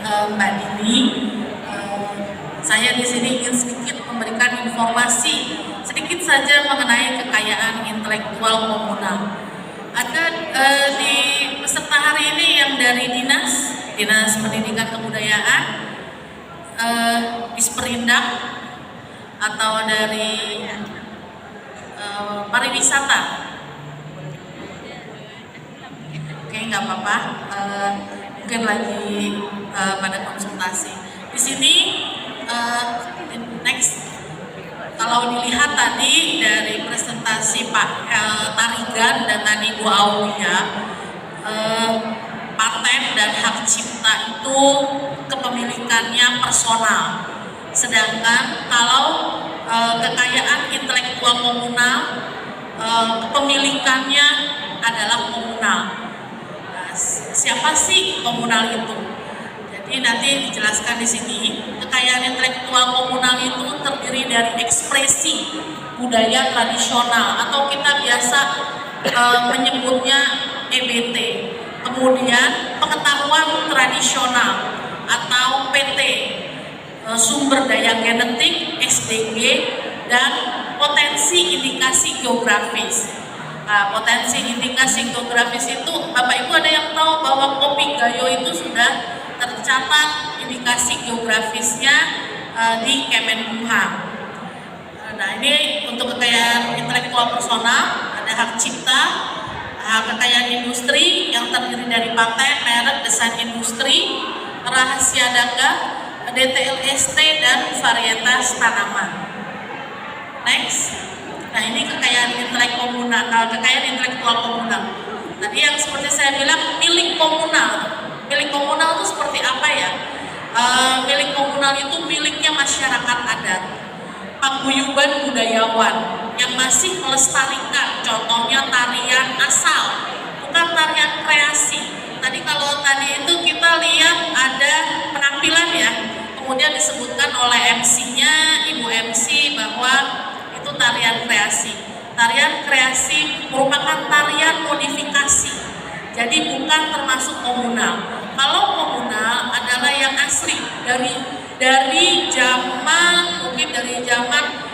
Mbak Dini. Saya di sini ingin sedikit memberikan informasi sedikit saja mengenai kekayaan intelektual komunal. Ada di peserta hari ini yang dari Dinas Pendidikan Kebudayaan, Disperindak, atau dari pariwisata. Oke, nggak apa-apa. Mungkin lagi pada konsultasi. Di sini next, kalau dilihat tadi dari presentasi Pak Tarigan dan tadi Bu Aulia, paten dan hak cipta itu kepemilikannya personal. Sedangkan kalau kekayaan intelektual komunal, kepemilikannya adalah komunal. Nah, siapa sih komunal itu? Jadi nanti dijelaskan di sini. Kekayaan intelektual komunal itu terdiri dari ekspresi budaya tradisional atau kita biasa menyebutnya EBT. Kemudian pengetahuan tradisional atau PT, sumber daya genetik SDG, dan potensi indikasi geografis. Nah, potensi indikasi geografis itu Bapak Ibu ada yang tahu bahwa Kopi Gayo itu sudah tercatat indikasi geografisnya di Kemenkumham. Nah, ini untuk kekayaan intelektual personal, ada hak cipta, kekayaan industri yang terdiri dari paten, merek, desain industri, rahasia dagang, DTLST, dan varietas tanaman. Next. Nah, ini kekayaan intelektual komunal. Tadi yang seperti saya bilang milik komunal. Milik komunal itu seperti apa ya? Milik komunal itu miliknya masyarakat adat, paguyuban budayawan yang masih melestarikan, contohnya tarian asal, bukan tarian kreasi. Tadi kalau tadi itu kita lihat ada penampilan ya, kemudian disebutkan oleh MC-nya, Ibu MC, bahwa itu tarian kreasi. Tarian kreasi merupakan tarian modifikasi, jadi bukan termasuk komunal. Kalau komunal adalah yang asli dari zaman, mungkin dari zaman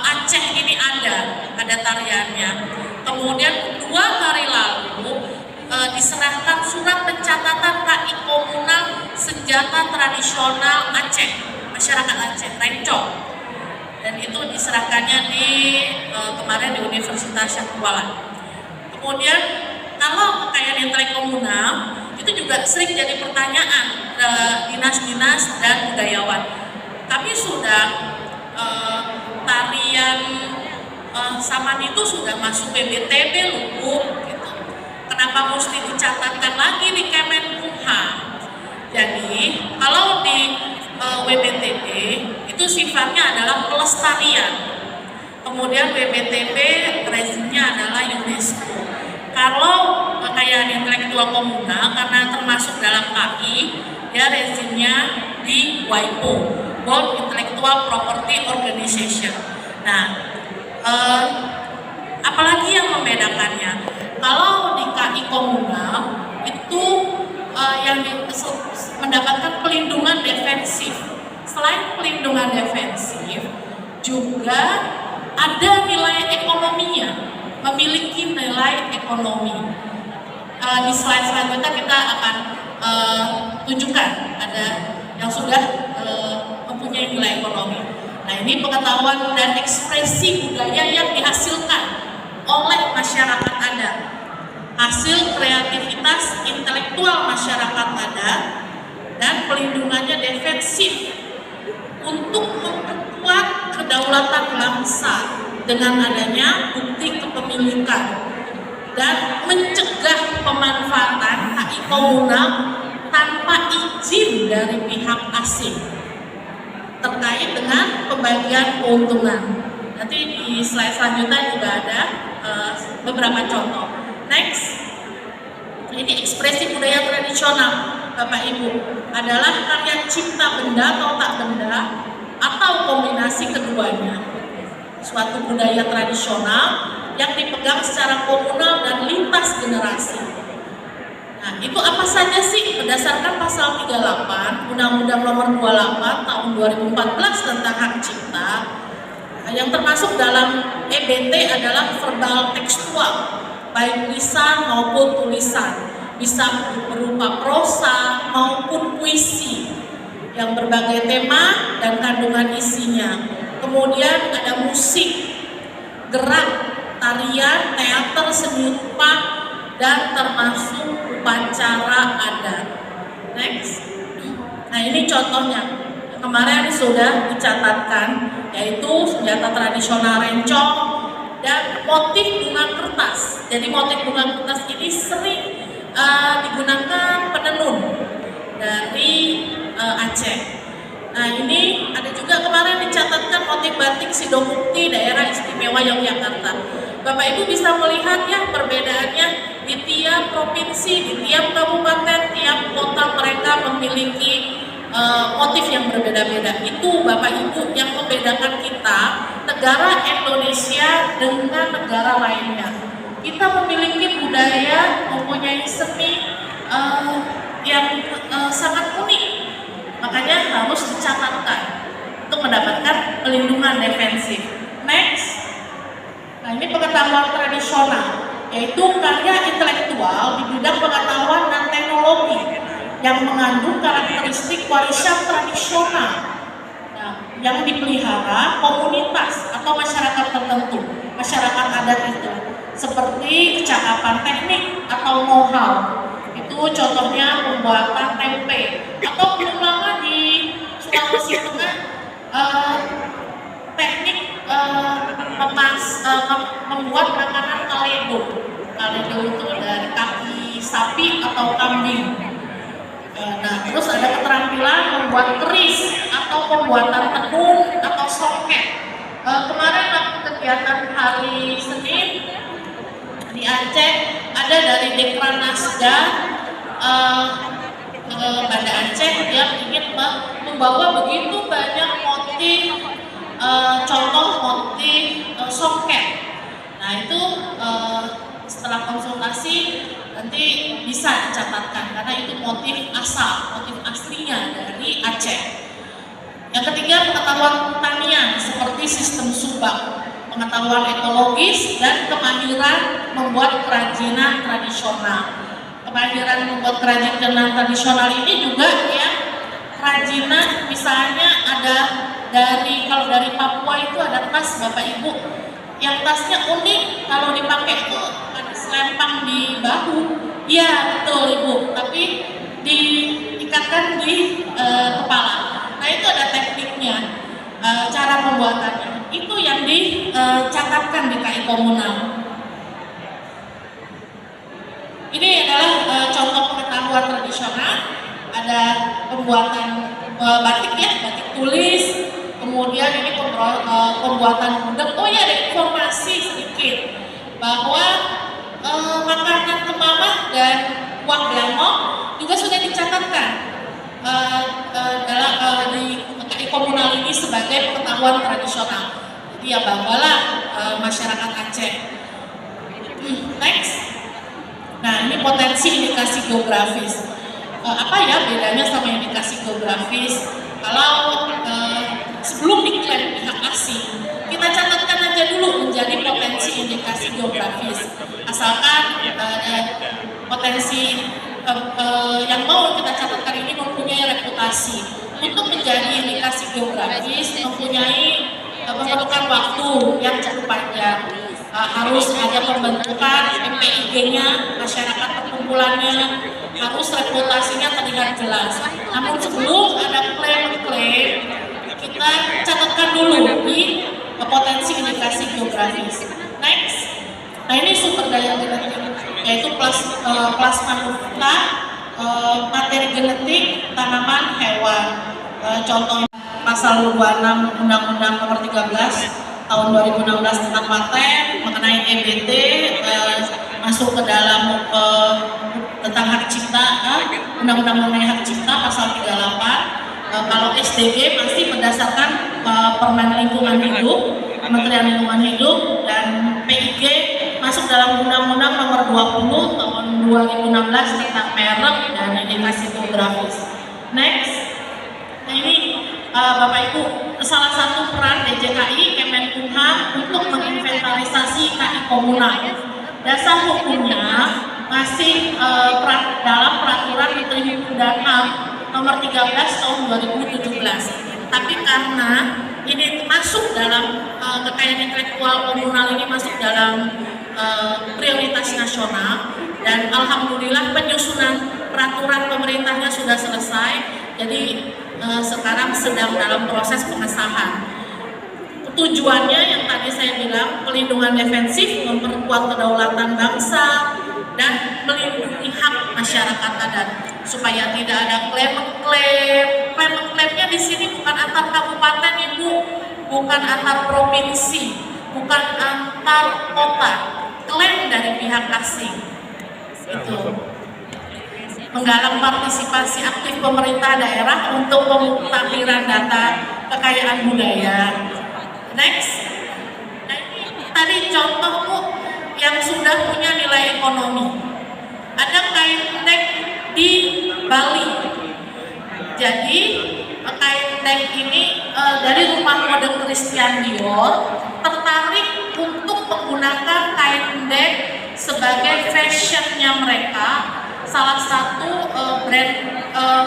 Aceh ini ada tariannya. Kemudian 2 hari lalu diserahkan surat pencatatan KI komunal senjata tradisional Aceh, masyarakat Aceh, rencong. Dan itu diserahkannya kemarin di Universitas Syahkuala. Kemudian kalau kekayaan intelektual komunal itu juga sering jadi pertanyaan dinas-dinas dan budayawan. Kami sudah tarian saman itu sudah masuk PBTB loh, gitu. Kenapa mesti dicatatkan lagi di Kemenkumham? Jadi kalau di WBTB itu sifatnya adalah pelestarian. Kemudian WBTB rezimnya adalah UNESCO. Kalau kekayaan intelektual komunal karena termasuk dalam KI, ya rezimnya di WIPO, World Intellectual Property Organization. Nah, apalagi yang membedakannya? Kalau di KI komunal itu yang mendapatkan pelindungan defensif. Selain pelindungan defensif, juga ada nilai ekonominya, memiliki nilai ekonomi. Di slide selanjutnya kita akan tunjukkan ada yang sudah mempunyai nilai ekonomi. Nah, ini pengetahuan dan ekspresi budaya yang dihasilkan oleh masyarakat adat, hasil kreativitas intelektual masyarakat adat, dan pelindungannya defensif untuk memperkuat kedaulatan bangsa dengan adanya bukti kepemilikan dan mencegah pemanfaatan HI komunal tanpa izin dari pihak asing terkait dengan pembagian keuntungan. Nanti di slide selanjutnya juga ada beberapa contoh. Next, ini ekspresi budaya tradisional, Bapak Ibu, adalah karya cipta benda atau tak benda atau kombinasi keduanya. Suatu budaya tradisional yang dipegang secara komunal dan lintas generasi. Nah, itu apa saja sih? Berdasarkan pasal 38 Undang-Undang Nomor 28 Tahun 2014 tentang Hak Cipta. Yang termasuk dalam EBT adalah verbal tekstual, baik lisan maupun tulisan, bisa berupa prosa maupun puisi yang berbagai tema dan kandungan isinya. Kemudian ada musik, gerak, tarian, teater, seni rupa, dan termasuk upacara adat. Next. Nah, ini contohnya. Kemarin sudah dicatatkan, yaitu senjata tradisional rencong dan motif bunga kertas. Jadi motif bunga kertas ini sering digunakan penenun dari Aceh. Nah, ini ada juga kemarin dicatatkan motif batik Sidomukti daerah istimewa Yogyakarta. Bapak Ibu bisa melihat ya perbedaannya di tiap provinsi, di tiap kabupaten, tiap kota mereka memiliki motif yang berbeda-beda. Itu Bapak Ibu yang membedakan kita, negara Indonesia dengan negara lainnya. Kita memiliki budaya, mempunyai seni yang sangat unik, makanya harus dicatatkan untuk mendapatkan pelindungan defensif. Next. Nah, ini pengetahuan tradisional, yaitu karya intelektual di bidang pengetahuan dan teknologi yang mengandung karakteristik warisan tradisional, yang dipelihara komunitas atau masyarakat tertentu, masyarakat adat itu, seperti kecakapan teknik atau know-how. Itu contohnya pembuatan tempe, atau belum lama di Sulawesi Tengah teknik membuat makanan kaledo. Kaledo itu dari kaki sapi atau kambing. Nah, terus ada keterampilan membuat keris atau pembuatan tenun atau songket. Kemarin waktu kegiatan hari Senin di Aceh ada dari Dekran Nasda Banda Aceh yang ingin membawa begitu banyak motif, contoh motif songket. Nah, itu setelah konsultasi nanti bisa dicatatkan karena itu motif asal, motif aslinya dari Aceh. Yang ketiga, pengetahuan pertanian seperti sistem subak, pengetahuan ekologis, dan kemahiran membuat kerajinan tradisional. Kemahiran membuat kerajinan tradisional ini juga ya, kerajinan misalnya ada kalau dari Papua itu ada tas Bapak Ibu, yang tasnya unik, kalau dipakai itu ada selempang di bahu. Iya betul Ibu, tapi diikatkan di kepala. Nah, itu ada tekniknya, cara pembuatannya. Itu yang dicatatkan di KI Komunal. Ini adalah contoh pengetahuan tradisional. Ada pembuatan batik ya, batik tulis. Kemudian ini pembuatan gudeg. Oh ya, ada informasi sedikit bahwa makanan kemamah dan kuah belangong juga sudah dicatatkan di KI Komunal ini sebagai pengetahuan tradisional. Jadi ya banggalah masyarakat Aceh. Next. Nah, ini potensi indikasi geografis. Apa ya bedanya sama indikasi geografis? Kalau sebelum diklaim pihak asing, kita catatkan aja dulu menjadi potensi indikasi geografis. Asalkan potensi yang mau kita catatkan ini mempunyai reputasi. Untuk menjadi indikasi geografis memerlukan waktu yang cukup panjang. Harus ada pembentukan MPIG-nya, masyarakat perkumpulannya, harus reputasinya terlihat jelas. Namun sebelum ada klaim, kita catatkan dulu di potensi indikasi geografis. Next. Nah, ini sumber daya genetik, yaitu plasma nutria, materi genetik tanaman hewan. Contohnya pasal 26 Undang-Undang Nomor 13 Tahun 2016 tentang paten mengenai EBT masuk ke dalam tentang hak cipta, Undang-Undang mengenai hak cipta pasal 38. Kalau SDG pasti berdasarkan Permen Lingkungan Hidup, Kementerian Lingkungan Hidup, dan PIG masuk dalam Undang-Undang Nomor 20 Tahun 2016 tentang merek dan indikasi geografis. Next. Nah ini Bapak Ibu, salah satu peran DJKI Kemenkumham untuk menginventarisasi KI komunal. Dasar hukumnya masih dalam peraturan Menteri Hukum dan HAM nomor 13 tahun 2017. Tapi karena ini masuk dalam kekayaan intelektual komunal, ini masuk dalam prioritas nasional, dan alhamdulillah penyusunan peraturan pemerintahnya sudah selesai. Jadi sekarang sedang dalam proses pengesahan. Tujuannya yang tadi saya bilang, pelindungan defensif, memperkuat kedaulatan bangsa, dan melindungi hak masyarakat adat supaya tidak ada klaim-klaim. Klaim-klaimnya di sini bukan antar kabupaten Ibu, bukan antar provinsi, bukan antar kota, klaim dari pihak asing. Itu menggalang partisipasi aktif pemerintah daerah untuk pemutahiran data kekayaan budaya. Next, nah ini tadi contoh Bu yang sudah punya nilai ekonomi. Ada kain dek di Bali. Jadi kain dek ini dari rumah mode Christian Dior tertarik untuk menggunakan kain dek sebagai fashionnya mereka. Salah satu brand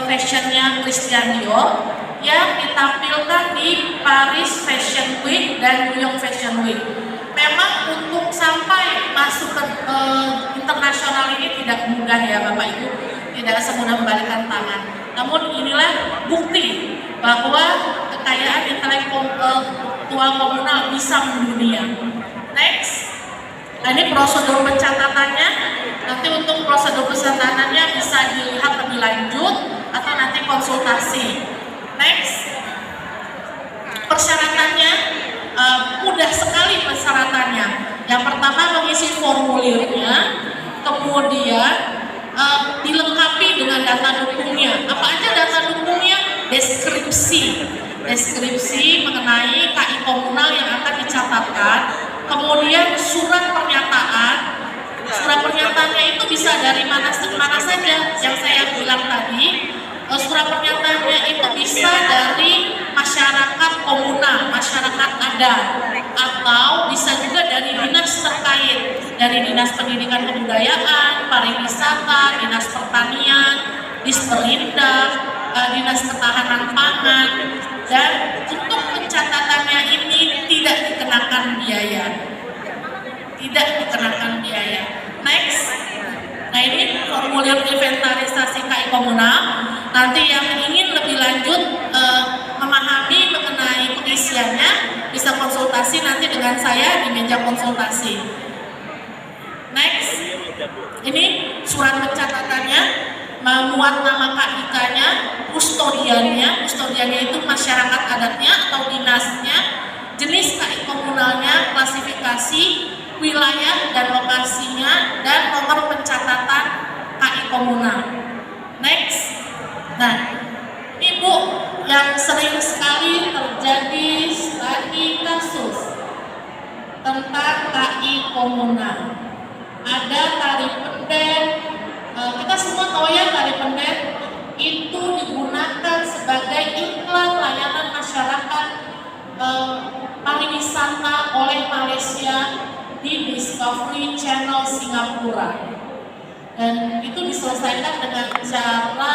fashionnya Christian Dior yang ditampilkan di Paris Fashion Week dan New York Fashion Week. Memang untuk sampai masuk ke internasional ini tidak mudah ya Bapak Ibu, tidak semudah membalikan tangan. Namun inilah bukti bahwa kekayaan intelektual komunal bisa mendunia. Next, nah ini prosedur pencatatannya. Nanti untuk prosedur pencatatannya bisa dilihat lebih lanjut atau nanti konsultasi. Next, persyaratannya mudah sekali persyaratannya. Yang pertama mengisi formulirnya, kemudian dilengkapi dengan data dukungnya. Apa aja data dukungnya? Deskripsi mengenai KI komunal yang akan dicatatkan, kemudian surat pernyataan. Surat pernyataannya itu bisa dari mana saja yang saya bilang tadi. Surat pernyataannya itu bisa dari masyarakat komunal, masyarakat adat, atau bisa juga dari dinas terkait, dari dinas pendidikan kebudayaan, pariwisata, dinas pertanian, disperindak, dinas ketahanan pangan. Dan untuk pencatatannya ini tidak dikenakan biaya. Next, nah ini formulir inventarisasi KI komunal. Nanti yang ingin lebih lanjut memahami mengenai pengisiannya bisa konsultasi nanti dengan saya di meja konsultasi. Next, ini surat pencatatannya, memuat nama KIK-nya, kustodiannya itu masyarakat adatnya atau dinasnya, jenis KI komunalnya, klasifikasi, wilayah dan lokasinya, dan nomor pencatatan KI komunal. Next, nah ini Bu yang sering sekali terjadi studi kasus tentang KI komunal. Ada tari pendet, kita semua tahu ya tari pendet itu digunakan sebagai iklan layanan masyarakat pariwisata oleh Malaysia di Discovery Channel Singapura, dan itu diselesaikan dengan cara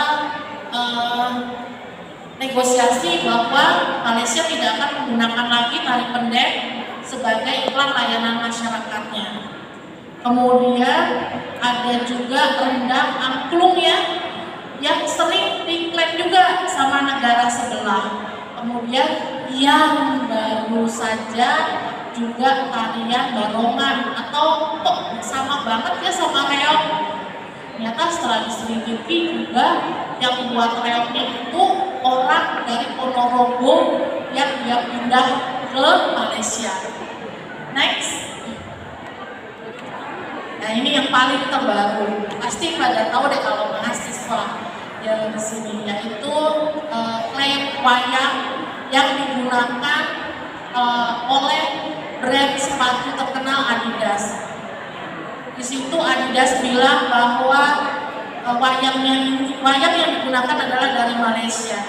negosiasi bahwa Malaysia tidak akan menggunakan lagi tari pendek sebagai iklan layanan masyarakatnya. Kemudian ada juga rendang angklung ya, yang sering diklaim juga sama negara sebelah. Kemudian yang baru saja juga tarian barongan, atau kok sama banget ya sama reog. Ternyata setelah diselidiki juga yang buat reognya itu orang dari Ponorogo yang dia pindah ke Malaysia. Next, nah ini yang paling terbaru, pasti pada tahu deh kalau mahasiswa yang di sini, yaitu klaim wayang yang digunakan oleh brand sepatu terkenal Adidas. Di situ Adidas bilang bahwa wayang yang digunakan adalah dari Malaysia.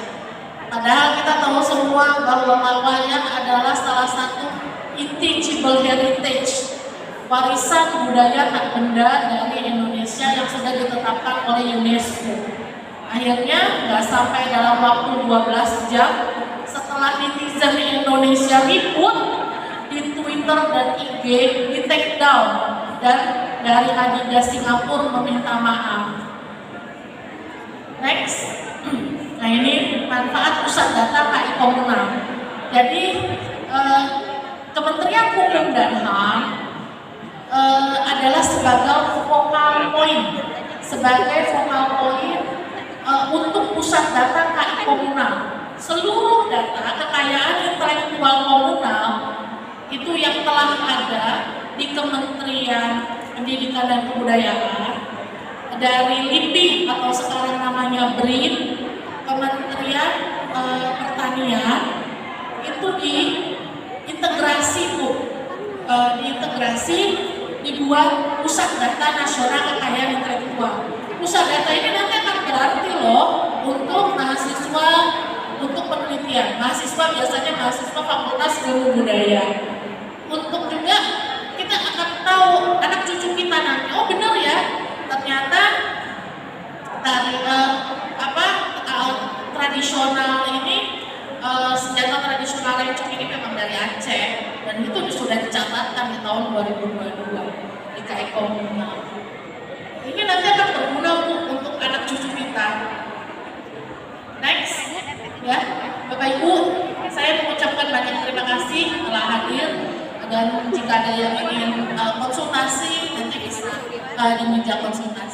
Padahal kita tahu semua bahwa wayang adalah salah satu intangible heritage, warisan budaya tak benda dari Indonesia yang sudah ditetapkan oleh UNESCO. Akhirnya nggak sampai dalam waktu 12 jam setelah netizen Indonesia ribut di Twitter dan IG di take down dan dari Adidas Singapura meminta maaf. Next. Nah ini manfaat pusat data KI komunal. Jadi Kementerian Hukum dan HAM adalah sebagai focal point, untuk pusat data KI komunal. Seluruh data kekayaan intelektual komunal itu yang telah ada di Kementerian Pendidikan dan Kebudayaan, dari LIPI atau sekarang namanya BRIN, Kementerian Pertanian, itu diintegrasi dibuat pusat data nasional kekayaan intelektual. Pusat data ini nanti akan berarti loh untuk mahasiswa, untuk penelitian. Mahasiswa biasanya mahasiswa Fakultas Ilmu Budaya. Untuk juga kita akan tahu anak cucu kita nanti, oh benar ya, ternyata dari tradisional ini, senjata tradisional rencong ini memang dari Aceh, dan itu sudah dicatatkan di tahun 2022 di KI komunal. Ini nanti akan berguna untuk anak cucu kita. Next, ya Bapak Ibu, saya mengucapkan banyak terima kasih telah hadir, dan jika ada yang ingin konsultasi nanti bisa di meja konsultasi.